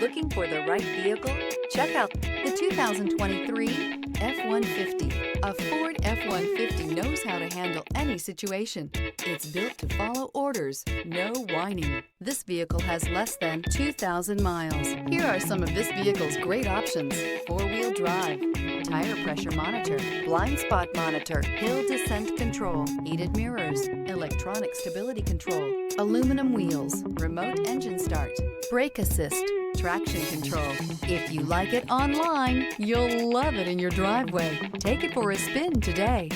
Looking for the right vehicle? Check out the 2023 F-150. A Ford F-150 knows how to handle any situation. It's built to follow orders, no whining. This vehicle has less than 2,000 miles. Here are some of this vehicle's great options: four-wheel drive, tire pressure monitor, blind spot monitor, hill descent control, heated mirrors, electronic stability control, aluminum wheels, remote engine start, brake assist, traction control. If you like it online, you'll love it in your driveway. Take it for a spin today.